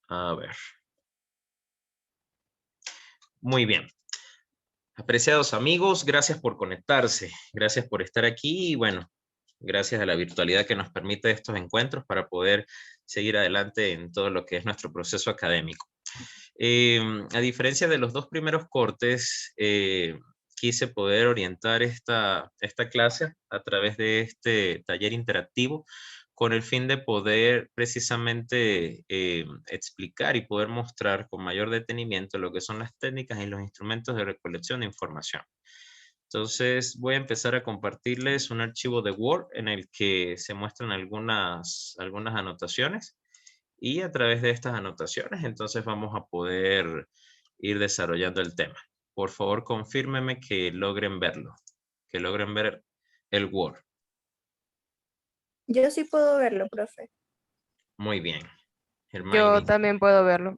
A ver. Muy bien. Apreciados amigos, gracias por conectarse. Gracias por estar aquí y bueno, gracias a la virtualidad que nos permite estos encuentros para poder seguir adelante en todo lo que es nuestro proceso académico. A diferencia de los dos primeros cortes, quise poder orientar esta clase a través de este taller interactivo con el fin de poder precisamente explicar y poder mostrar con mayor detenimiento lo que son las técnicas y los instrumentos de recolección de información. Entonces voy a empezar a compartirles un archivo de Word en el que se muestran algunas anotaciones y a través de estas anotaciones entonces vamos a poder ir desarrollando el tema. Por favor, confírmeme que logren verlo, que logren ver el Word. Yo sí puedo verlo, profe. Muy bien. Yo Hermione, también puedo verlo.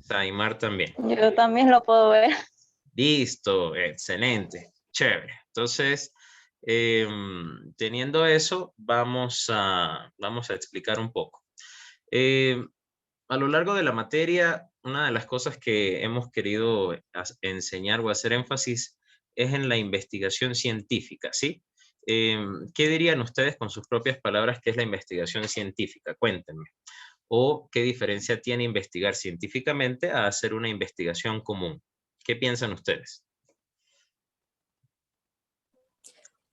Saimar también. Yo también lo puedo ver. Listo, excelente, chévere. Entonces, teniendo eso, vamos a explicar un poco. A lo largo de la materia, una de las cosas que hemos querido enseñar o hacer énfasis es en la investigación científica, ¿sí? ¿Qué dirían ustedes con sus propias palabras qué es la investigación científica? Cuéntenme. ¿O qué diferencia tiene investigar científicamente a hacer una investigación común? ¿Qué piensan ustedes?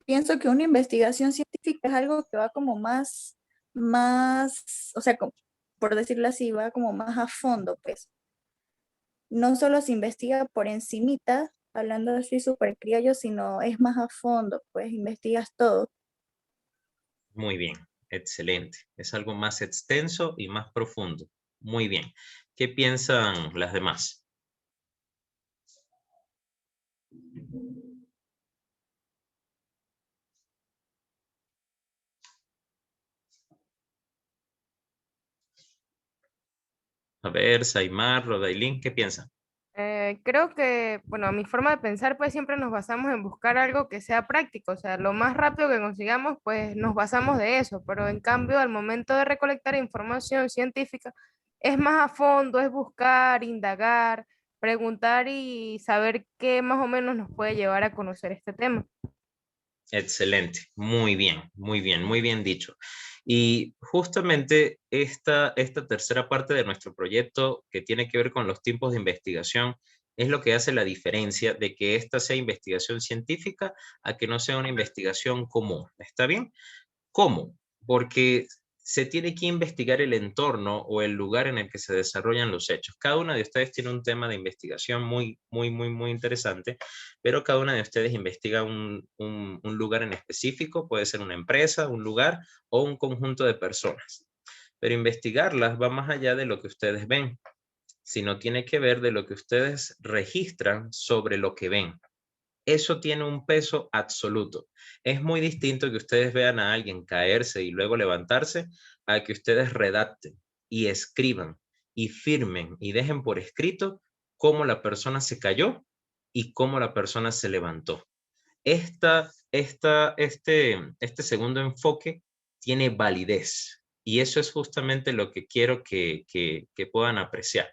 Pienso que una investigación científica es algo que va como más, o sea, por decirlo así, va como más a fondo, pues. No solo se investiga por encimita, hablando así súper criollo, sino es más a fondo, pues investigas todo. Muy bien, excelente. Es algo más extenso y más profundo. Muy bien. ¿Qué piensan las demás? A ver, Saimar, Rodailín, ¿qué piensan? Creo que, bueno, a mi forma de pensar, pues siempre nos basamos en buscar algo que sea práctico, o sea, lo más rápido que consigamos, pues nos basamos de eso, pero en cambio, al momento de recolectar información científica, es más a fondo, es buscar, indagar, preguntar y saber qué más o menos nos puede llevar a conocer este tema. Excelente, muy bien dicho. Y justamente esta tercera parte de nuestro proyecto que tiene que ver con los tipos de investigación es lo que hace la diferencia de que esta sea investigación científica a que no sea una investigación común. ¿Está bien? ¿Cómo? Porque se tiene que investigar el entorno o el lugar en el que se desarrollan los hechos. Cada una de ustedes tiene un tema de investigación muy interesante, pero cada una de ustedes investiga un lugar en específico, puede ser una empresa, un lugar o un conjunto de personas. Pero investigarlas va más allá de lo que ustedes ven, sino tiene que ver de lo que ustedes registran sobre lo que ven. Eso tiene un peso absoluto. Es muy distinto que ustedes vean a alguien caerse y luego levantarse a que ustedes redacten y escriban y firmen y dejen por escrito cómo la persona se cayó y cómo la persona se levantó. Este segundo enfoque tiene validez y eso es justamente lo que quiero que puedan apreciar,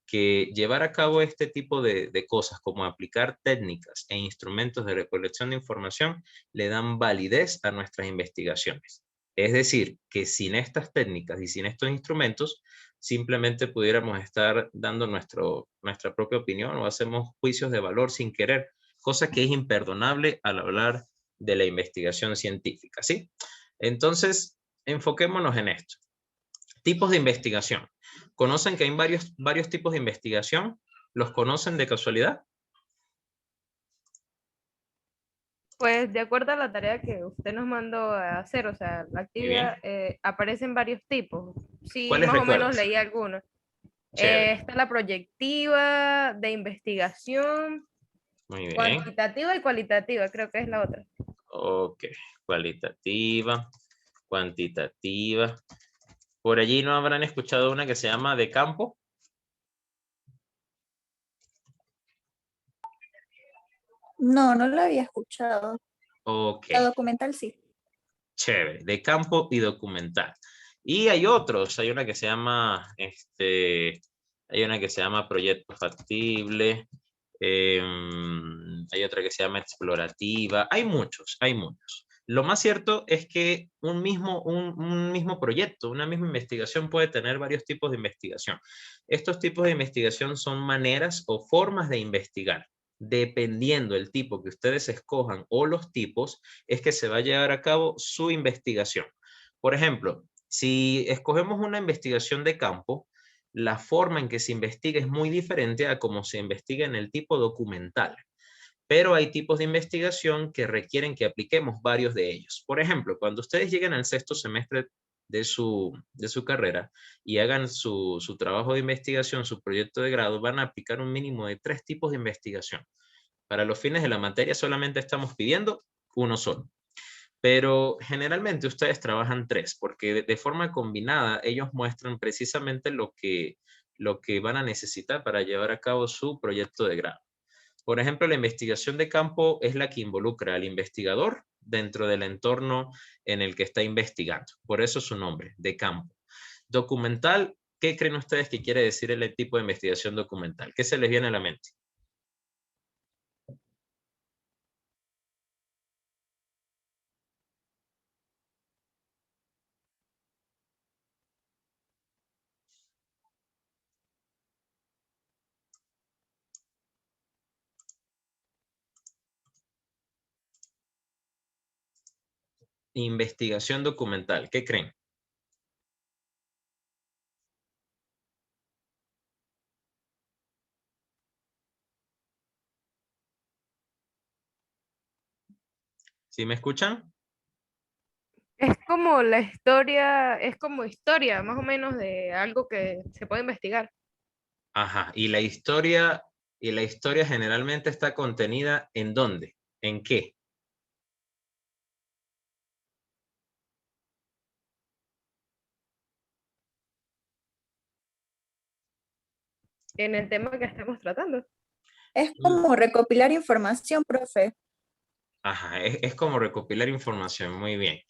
que llevar a cabo este tipo de cosas como aplicar técnicas e instrumentos de recolección de información le dan validez a nuestras investigaciones. Es decir, que sin estas técnicas y sin estos instrumentos, simplemente pudiéramos estar dando nuestra propia opinión o hacemos juicios de valor sin querer, cosa que es imperdonable al hablar de la investigación científica, ¿sí? Entonces, enfoquémonos en esto. Tipos de investigación. ¿Conocen que hay varios tipos de investigación? ¿Los conocen de casualidad? Pues de acuerdo a la tarea que usted nos mandó a hacer, o sea, la Muy bien. actividad, aparecen varios tipos. Sí, ¿Cuáles más o menos recuerdas? leí algunos. Chévere. Está la proyectiva, de investigación, Muy bien. cuantitativa y cualitativa, creo que es la otra. Ok. Cualitativa, cuantitativa. Por allí no habrán escuchado una que se llama de campo. No, no lo había escuchado. Ok. La documental sí. Chévere. De campo y documental. Y hay otros. Hay una que se llama Hay una que se llama proyecto factible. Hay otra que se llama explorativa. Hay muchos, hay muchos. Lo más cierto es que un mismo proyecto, una misma investigación puede tener varios tipos de investigación. Estos tipos de investigación son maneras o formas de investigar. Dependiendo del tipo que ustedes escojan o los tipos, es que se va a llevar a cabo su investigación. Por ejemplo, si escogemos una investigación de campo, la forma en que se investiga es muy diferente a cómo se investiga en el tipo documental. Pero hay tipos de investigación que requieren que apliquemos varios de ellos. Por ejemplo, cuando ustedes lleguen al sexto semestre de su carrera y hagan su trabajo de investigación, su proyecto de grado, van a aplicar un mínimo de 3 tipos de investigación. Para los fines de la materia solamente estamos pidiendo uno solo. Pero generalmente ustedes trabajan 3, porque de forma combinada ellos muestran precisamente lo que van a necesitar para llevar a cabo su proyecto de grado. Por ejemplo, la investigación de campo es la que involucra al investigador dentro del entorno en el que está investigando. Por eso su nombre, de campo. Documental, ¿qué creen ustedes que quiere decir el tipo de investigación documental? ¿Qué se les viene a la mente? Investigación documental, ¿qué creen? ¿Sí me escuchan? Es como la historia, es como historia, más o menos, de algo que se puede investigar. Ajá, y la historia generalmente está contenida ¿en dónde? ¿En qué? En el tema que estamos tratando. Es Mm, como recopilar información, profe. Ajá, es como recopilar información, muy bien.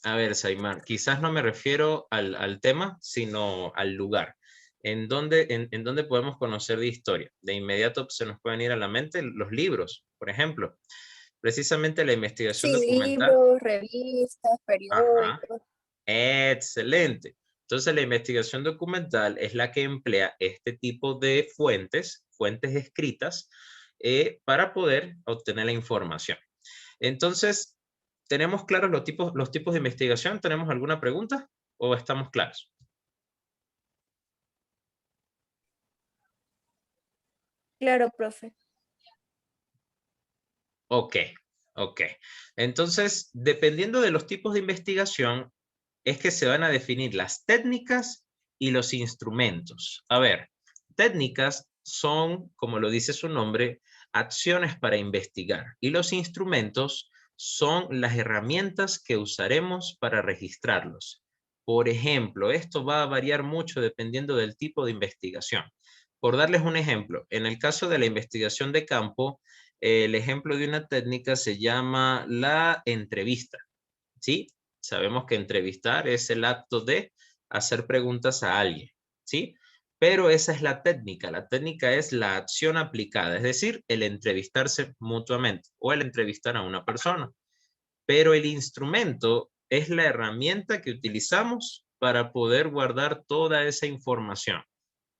A ver, Saimar, quizás no me refiero al tema, sino al lugar. ¿En dónde podemos conocer de historia? De inmediato se nos pueden ir a la mente los libros, por ejemplo. Precisamente la investigación Sí, documental. libros, revistas, Ajá. periódicos. Excelente. Entonces, la investigación documental es la que emplea este tipo de fuentes escritas, para poder obtener la información. Entonces, ¿tenemos claros los tipos de investigación? ¿Tenemos alguna pregunta o estamos claros? Claro, profe. Ok, ok. Entonces, dependiendo de los tipos de investigación, es que se van a definir las técnicas y los instrumentos. A ver, técnicas son, como lo dice su nombre, acciones para investigar. Y los instrumentos son las herramientas que usaremos para registrarlos. Por ejemplo, esto va a variar mucho dependiendo del tipo de investigación. Por darles un ejemplo, en el caso de la investigación de campo, el ejemplo de una técnica se llama la entrevista, ¿sí? Sabemos que entrevistar es el acto de hacer preguntas a alguien, ¿sí? Pero esa es la técnica. La técnica es la acción aplicada, es decir, el entrevistarse mutuamente o el entrevistar a una persona. Pero el instrumento es la herramienta que utilizamos para poder guardar toda esa información.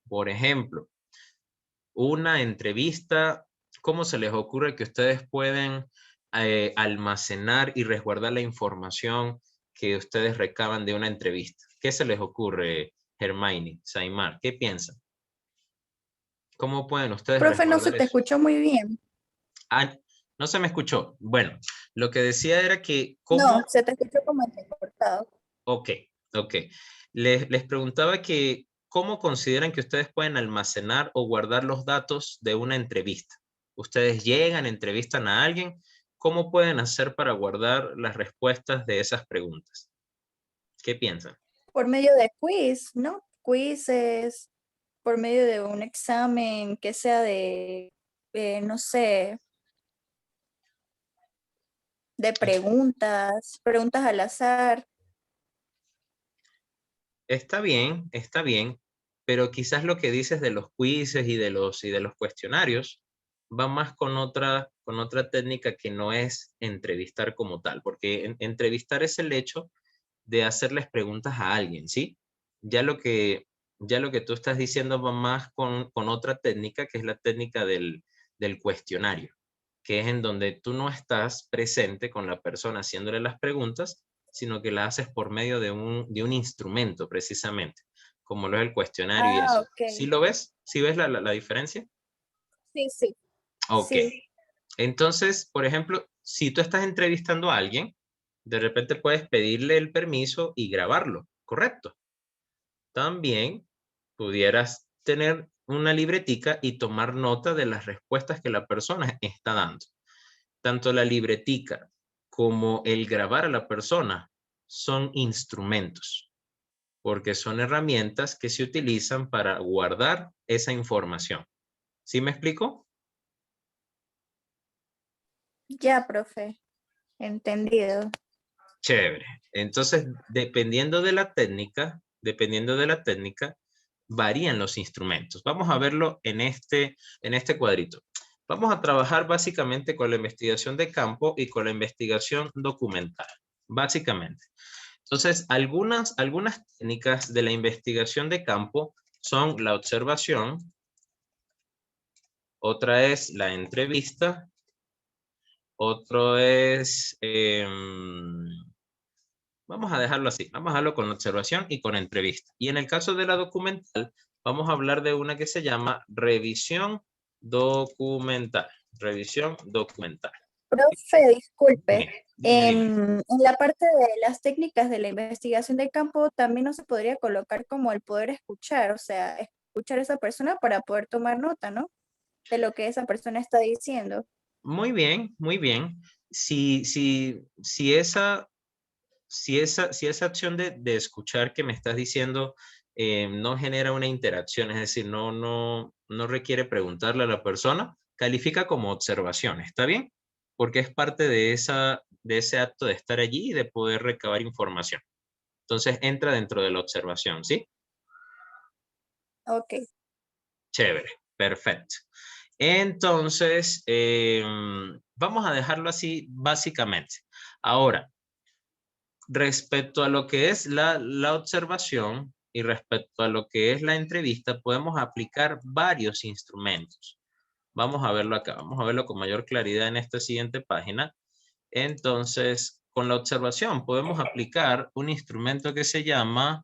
Por ejemplo, una entrevista, ¿cómo se les ocurre que ustedes pueden almacenar y resguardar la información que ustedes recaban de una entrevista? ¿Qué se les ocurre, Hermione, Saimar? ¿Qué piensan? ¿Cómo pueden ustedes Profe, no se resguardar te eso? escuchó muy bien. Ah, no se me escuchó. Bueno, lo que decía era que No, cómo. se te escuchó como entrecortado. Ok, ok. Les preguntaba que cómo consideran que ustedes pueden almacenar o guardar los datos de una entrevista. Ustedes llegan, entrevistan a alguien, ¿cómo pueden hacer para guardar las respuestas de esas preguntas? ¿Qué piensan? Por medio de quiz, ¿no? Quizzes, por medio de un examen que sea no sé, de preguntas, preguntas al azar. Está bien, está bien. pero quizás lo que dices de los quizzes y de los cuestionarios va más con otra técnica que no es entrevistar como tal, porque entrevistar es el hecho de hacerles preguntas a alguien, ¿sí? Ya lo que, ya lo que tú estás diciendo va más con otra técnica, que es la técnica del cuestionario, que es en donde tú no estás presente con la persona haciéndole las preguntas, sino que la haces por medio de un instrumento, precisamente, como lo es el cuestionario y Ah, eso. ok. ¿Sí lo ves? ¿Sí ves la diferencia? Sí, sí, Ok. sí. Entonces, por ejemplo, si tú estás entrevistando a alguien, de repente puedes pedirle el permiso y grabarlo, ¿correcto? También pudieras tener una libretica y tomar nota de las respuestas que la persona está dando. Tanto la libretica como el grabar a la persona son instrumentos, porque son herramientas que se utilizan para guardar esa información. ¿Sí me explico? Ya, profe. Entendido. Chévere. Entonces, dependiendo de la técnica, varían los instrumentos. Vamos a verlo en este cuadrito. Vamos a trabajar básicamente con la investigación de campo y con la investigación documental, básicamente. Entonces, algunas técnicas de la investigación de campo son la observación, otra es la entrevista, otro es, vamos a dejarlo así, vamos a dejarlo con observación y con entrevista. Y en el caso de la documental, vamos a hablar de una que se llama revisión documental. Revisión documental. Profe, disculpe. Dime. En la parte de las técnicas de la investigación de campo, también no se podría colocar como el poder escuchar, o sea, escuchar a esa persona para poder tomar nota, ¿no? De lo que esa persona está diciendo. Muy bien, muy bien. Si esa si esa acción de escuchar que me estás diciendo no genera una interacción, es decir, no requiere preguntarle a la persona, califica como observación, ¿está bien? Porque es parte de ese acto de estar allí y de poder recabar información. Entonces entra dentro de la observación, ¿sí? Ok. Chévere, perfecto. Entonces, vamos a dejarlo así básicamente. Ahora, respecto a lo que es la observación y respecto a lo que es la entrevista, podemos aplicar varios instrumentos. Vamos a verlo acá, vamos a verlo con mayor claridad en esta siguiente página. Entonces, con la observación podemos aplicar un instrumento que se llama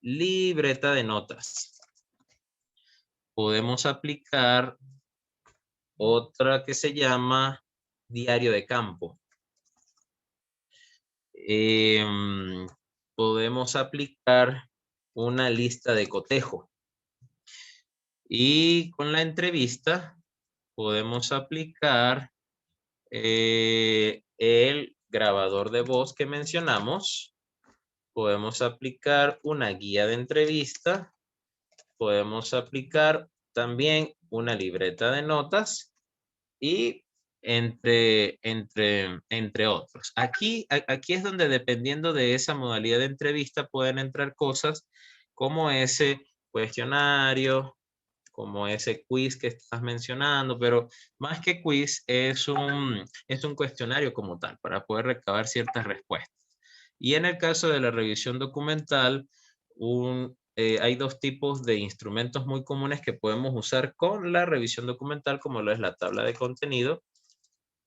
libreta de notas. Podemos aplicar otra que se llama diario de campo. Podemos aplicar una lista de cotejo. Y con la entrevista podemos aplicar el grabador de voz que mencionamos. Podemos aplicar una guía de entrevista. Podemos aplicar también una libreta de notas y entre otros. Aquí es donde, dependiendo de esa modalidad de entrevista, pueden entrar cosas como ese cuestionario, como ese quiz que estás mencionando, pero más que quiz es un cuestionario como tal para poder recabar ciertas respuestas. Y en el caso de la revisión documental, hay dos tipos de instrumentos muy comunes que podemos usar con la revisión documental, como lo es la tabla de contenido,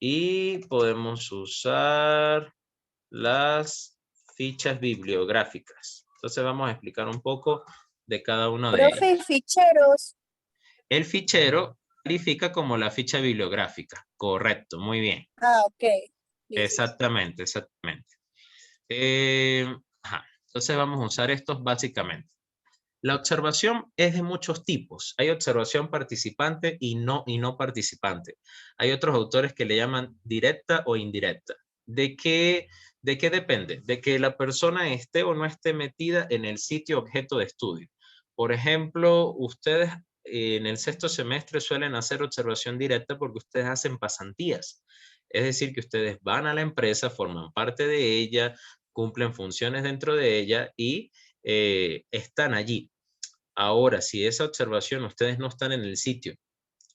y podemos usar las fichas bibliográficas. Entonces vamos a explicar un poco de cada uno de ellos. Profe, ficheros. El fichero califica como la ficha bibliográfica. Correcto, muy bien. Ah, ok. Listo. Exactamente, exactamente. Entonces vamos a usar estos básicamente. La observación es de muchos tipos. Hay observación participante y no participante. Hay otros autores que le llaman directa o indirecta. ¿De qué depende? De que la persona esté o no esté metida en el sitio objeto de estudio. Por ejemplo, ustedes en el sexto semestre suelen hacer observación directa porque ustedes hacen pasantías. Es decir, que ustedes van a la empresa, forman parte de ella, cumplen funciones dentro de ella y están allí. Ahora, si esa observación ustedes no están en el sitio,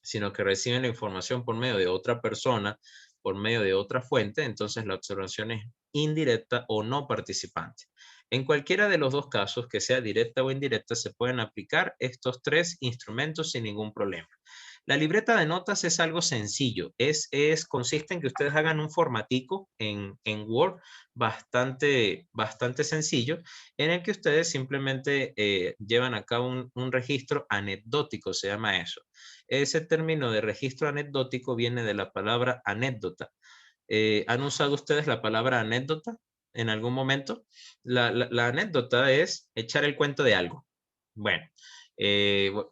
sino que reciben la información por medio de otra persona, por medio de otra fuente, entonces la observación es indirecta o no participante. En cualquiera de los dos casos, que sea directa o indirecta, se pueden aplicar estos tres instrumentos sin ningún problema. La libreta de notas es algo sencillo. Consiste en que ustedes hagan un formatico en Word bastante sencillo, en el que ustedes simplemente llevan a cabo un registro anecdótico, se llama eso. Ese término de registro anecdótico viene de la palabra anécdota. ¿Han usado ustedes la palabra anécdota en algún momento? La anécdota es echar el cuento de algo. Bueno,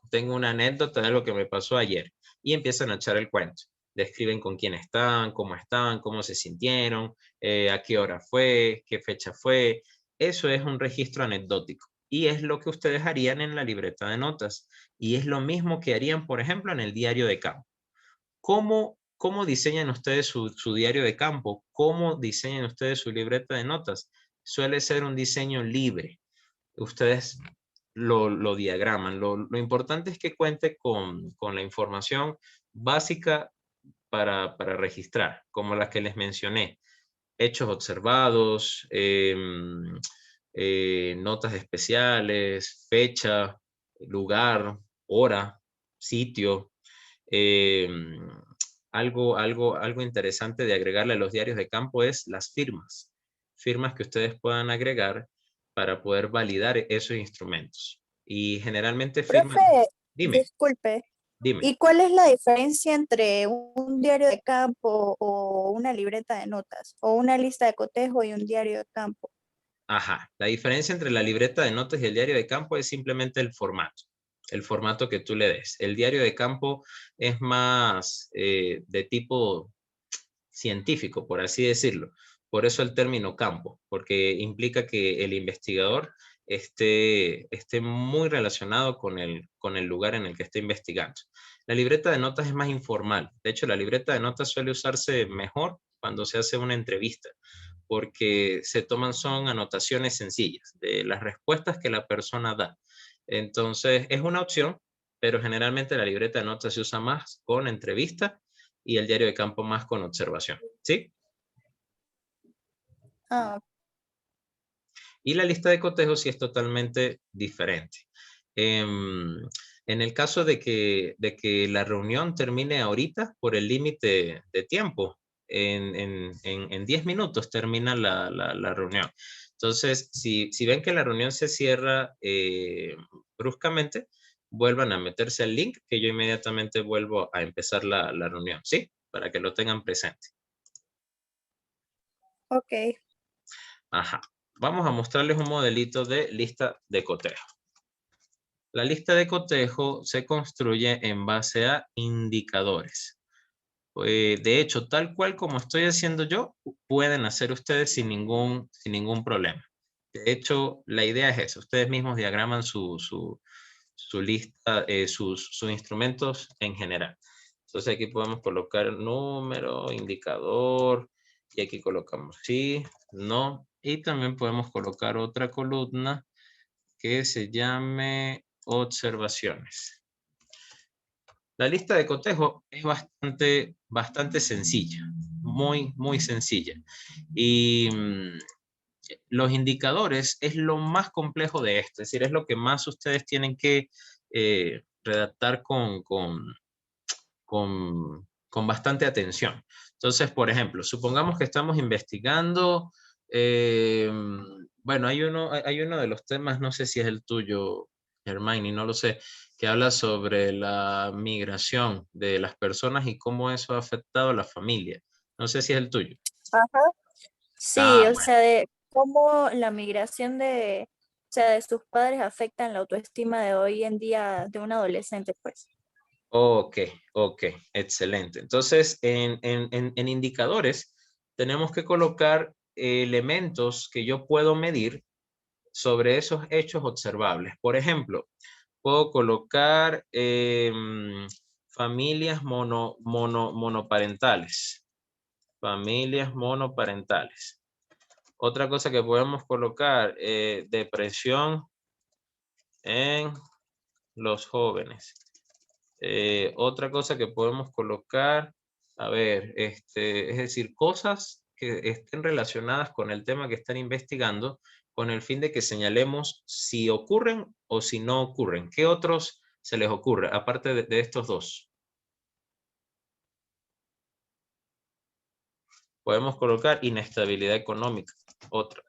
tengo una anécdota de algo que me pasó ayer y empiezan a echar el cuento. Describen con quién estaban, cómo se sintieron, a qué hora fue, qué fecha fue. Eso es un registro anecdótico y es lo que ustedes harían en la libreta de notas y es lo mismo que harían, por ejemplo, en el diario de campo. ¿Cómo diseñan ustedes su diario de campo? ¿Cómo diseñan ustedes su libreta de notas? Suele ser un diseño libre. Ustedes lo diagraman. Lo importante es que cuente con la información básica para registrar, como las que les mencioné. Hechos observados, notas especiales, fecha, lugar, hora, sitio. Algo interesante de agregarle a los diarios de campo es las firmas. Firmas que ustedes puedan agregar para poder validar esos instrumentos. Y generalmente firman. Profe, Dime, disculpe, dime. ¿y cuál es la diferencia entre un diario de campo o una libreta de notas? O una lista de cotejo y un diario de campo. Ajá, la diferencia entre la libreta de notas y el diario de campo es simplemente el formato que tú le des. El diario de campo es más de tipo científico, por así decirlo. Por eso el término campo, porque implica que el investigador esté muy relacionado con el lugar en el que esté investigando. La libreta de notas es más informal. De hecho, la libreta de notas suele usarse mejor cuando se hace una entrevista, porque son anotaciones sencillas de las respuestas que la persona da. Entonces, es una opción, pero generalmente la libreta de notas se usa más con entrevista y el diario de campo más con observación, ¿sí? Ah, Y la lista de cotejo sí es totalmente diferente. En el caso de que la reunión termine ahorita por el límite de tiempo, en 10 minutos termina la reunión. Entonces, si ven que la reunión se cierra bruscamente, vuelvan a meterse al link que yo inmediatamente vuelvo a empezar la reunión, ¿sí? Para que lo tengan presente. ok. Ajá. Vamos a mostrarles un modelito de lista de cotejo. La lista de cotejo se construye en base a indicadores. De hecho, tal cual como estoy haciendo yo, pueden hacer ustedes sin ningún problema. De hecho, la idea es esa. Ustedes mismos diagraman su lista, sus instrumentos en general. Entonces aquí podemos colocar número, indicador, y aquí colocamos sí, no, y también podemos colocar otra columna que se llame observaciones. La lista de cotejo es bastante sencilla, muy sencilla. Y los indicadores es lo más complejo de esto, es decir, es lo que más ustedes tienen que redactar con bastante atención. Entonces, por ejemplo, supongamos que estamos investigando, bueno, hay uno de los temas, no sé si es el tuyo, Hermione, no lo sé, que habla sobre la migración de las personas y cómo eso ha afectado a la familia. No sé si es el tuyo. Ajá. Sí, Ah, o bueno. sea, de cómo la migración o sea, de sus padres afectan la autoestima de hoy en día de un adolescente, pues. Ok, excelente. Entonces, en indicadores tenemos que colocar elementos que yo puedo medir sobre esos hechos observables. Por ejemplo, puedo colocar familias monoparentales. Familias monoparentales. Otra cosa que podemos colocar, depresión en los jóvenes. Otra cosa que podemos colocar, a ver, es decir, cosas que estén relacionadas con el tema que están investigando, con el fin de que señalemos si ocurren o si no ocurren. ¿Qué otros se les ocurre, aparte de estos dos? Podemos colocar inestabilidad económica, otra,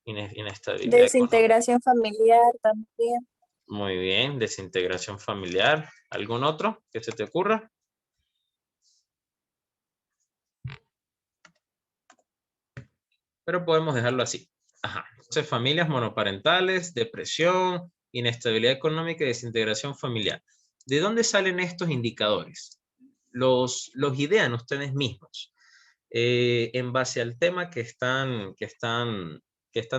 inestabilidad económica. Desintegración familiar también. Muy bien, desintegración familiar. ¿Algún otro que se te ocurra? Pero podemos dejarlo así. Ajá. Entonces, familias monoparentales, depresión, inestabilidad económica y desintegración familiar. ¿De dónde salen estos indicadores? Los idean ustedes mismos en base al tema que están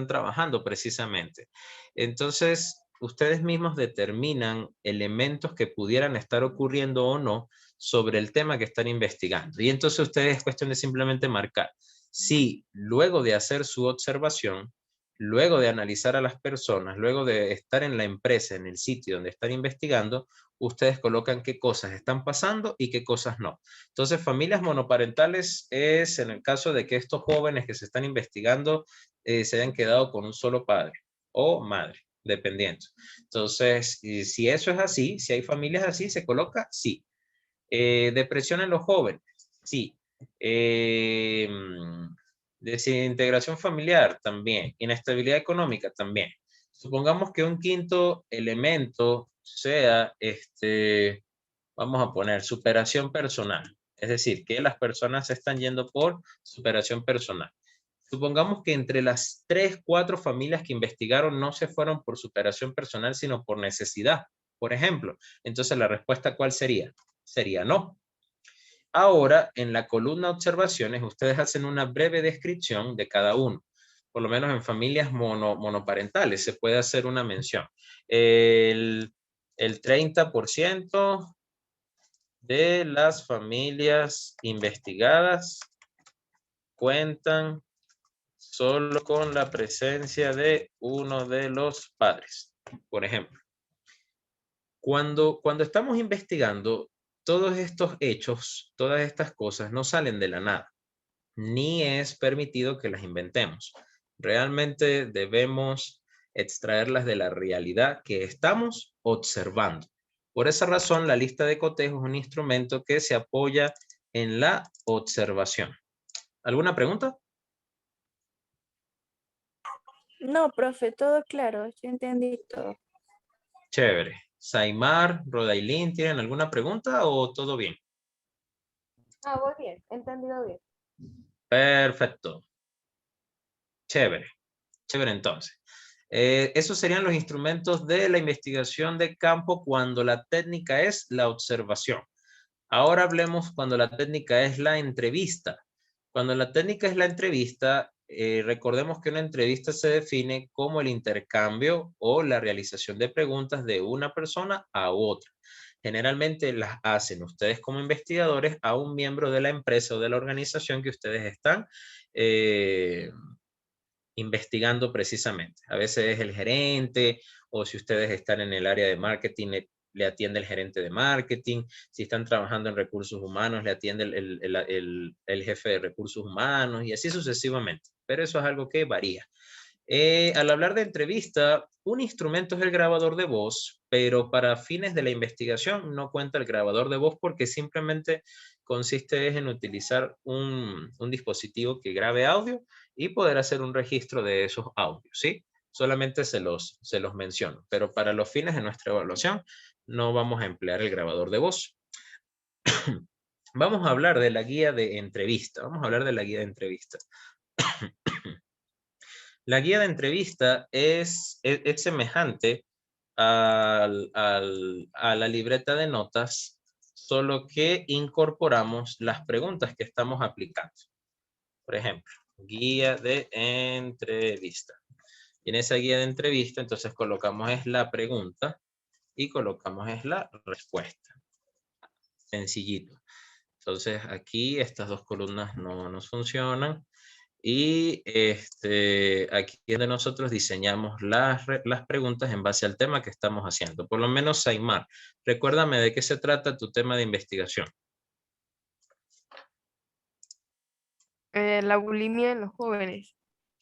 trabajando precisamente. Entonces, ustedes mismos determinan elementos que pudieran estar ocurriendo o no sobre el tema que están investigando. Y entonces ustedes es cuestión de simplemente marcar si luego de hacer su observación, luego de analizar a las personas, luego de estar en la empresa, en el sitio donde están investigando, ustedes colocan qué cosas están pasando y qué cosas no. Entonces, familias monoparentales es en el caso de que estos jóvenes que se están investigando se hayan quedado con un solo padre o madre, dependiendo. Entonces, si eso es así, si hay familias así, se coloca sí. Depresión en los jóvenes, sí. Desintegración familiar, también. Inestabilidad económica, también. Supongamos que un quinto elemento sea, vamos a poner, superación personal. Es decir, que las personas se están yendo por superación personal. Supongamos que entre las 3, 4 familias que investigaron no se fueron por superación personal, sino por necesidad, por ejemplo. Entonces, ¿la respuesta cuál sería? Sería no. Ahora, en la columna observaciones, ustedes hacen una breve descripción de cada uno. Por lo menos en familias monoparentales se puede hacer una mención. El 30% de las familias investigadas cuentan solo con la presencia de uno de los padres, por ejemplo. Cuando estamos investigando, todos estos hechos, todas estas cosas no salen de la nada, ni es permitido que las inventemos. Realmente debemos extraerlas de la realidad que estamos observando. Por esa razón, la lista de cotejo es un instrumento que se apoya en la observación. ¿Alguna pregunta? No, profe, todo claro, yo entendí todo. Chévere. Saimar, Rodailín, ¿tienen alguna pregunta o todo bien? Voy bien, entendido bien. Perfecto. Chévere. Chévere entonces. Esos serían los instrumentos de la investigación de campo cuando la técnica es la observación. Ahora hablemos cuando la técnica es la entrevista. Cuando la técnica es la entrevista, recordemos que una entrevista se define como el intercambio o la realización de preguntas de una persona a otra. Generalmente las hacen ustedes como investigadores a un miembro de la empresa o de la organización que ustedes están investigando precisamente. A veces es el gerente o si ustedes están en el área de marketing, le atiende el gerente de marketing. Si están trabajando en recursos humanos, le atiende el jefe de recursos humanos y así sucesivamente. Pero eso es algo que varía. Al hablar de entrevista, un instrumento es el grabador de voz, pero para fines de la investigación no cuenta el grabador de voz porque simplemente consiste en utilizar un dispositivo que grabe audio y poder hacer un registro de esos audios, ¿sí? Solamente se los menciono, pero para los fines de nuestra evaluación no vamos a emplear el grabador de voz. Vamos a hablar de la guía de entrevista. Vamos a hablar de la guía de entrevista. La guía de entrevista es semejante a la libreta de notas, solo que incorporamos las preguntas que estamos aplicando. Por ejemplo, guía de entrevista. Y en esa guía de entrevista, entonces colocamos es la pregunta y colocamos es la respuesta. Sencillito. Entonces aquí estas dos columnas no nos funcionan. Y aquí es donde nosotros diseñamos las preguntas en base al tema que estamos haciendo. Por lo menos, Saimar, recuérdame de qué se trata tu tema de investigación. La bulimia en los jóvenes.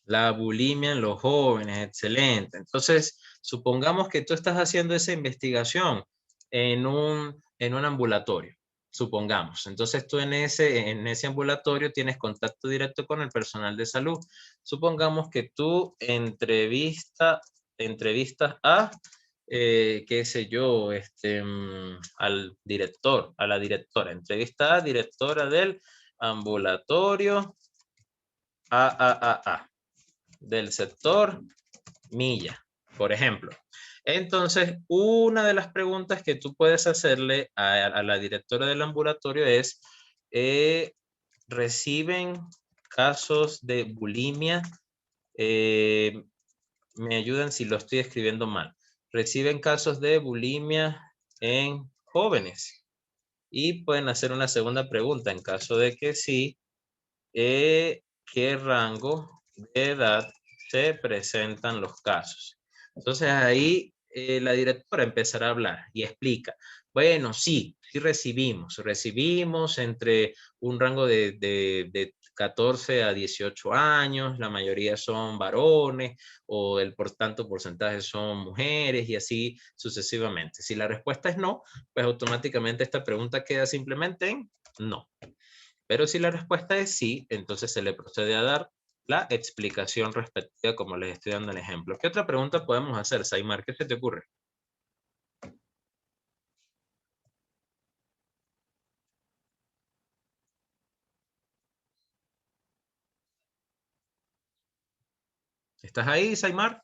La bulimia en los jóvenes, excelente. Entonces, supongamos que tú estás haciendo esa investigación en un ambulatorio, supongamos. Entonces, tú en ese ambulatorio tienes contacto directo con el personal de salud. Supongamos que tú entrevistas a, qué sé yo, al director, a la directora. Entrevista a directora del ambulatorio AAAA del sector Milla, por ejemplo. Entonces, una de las preguntas que tú puedes hacerle a la directora del ambulatorio es, ¿reciben casos de bulimia? Me ayudan si lo estoy escribiendo mal. ¿Reciben casos de bulimia en jóvenes? Y pueden hacer una segunda pregunta en caso de que sí. ¿Qué rango de edad se presentan los casos? Entonces ahí la directora empezará a hablar y explica, bueno, sí recibimos entre un rango de 14 a 18 años, la mayoría son varones o el por tanto porcentaje son mujeres y así sucesivamente. Si la respuesta es no, pues automáticamente esta pregunta queda simplemente en no. Pero si la respuesta es sí, entonces se le procede a dar la explicación respectiva como les estoy dando el ejemplo. ¿Qué otra pregunta podemos hacer, Saimar? ¿Qué se te ocurre? ¿Estás ahí, Saimar?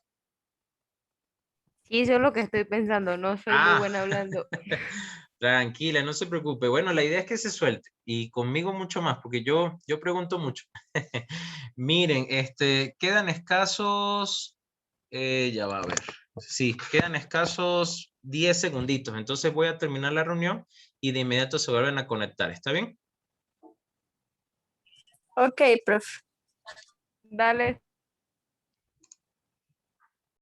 Sí, eso es lo que estoy pensando, no soy muy buena hablando. Tranquila, no se preocupe. Bueno, la idea es que se suelte y conmigo mucho más, porque yo pregunto mucho. Miren, quedan escasos, ya va a ver. Sí, quedan escasos 10 segunditos. Entonces voy a terminar la reunión y de inmediato se vuelven a conectar. ¿Está bien? Ok, profe. Dale.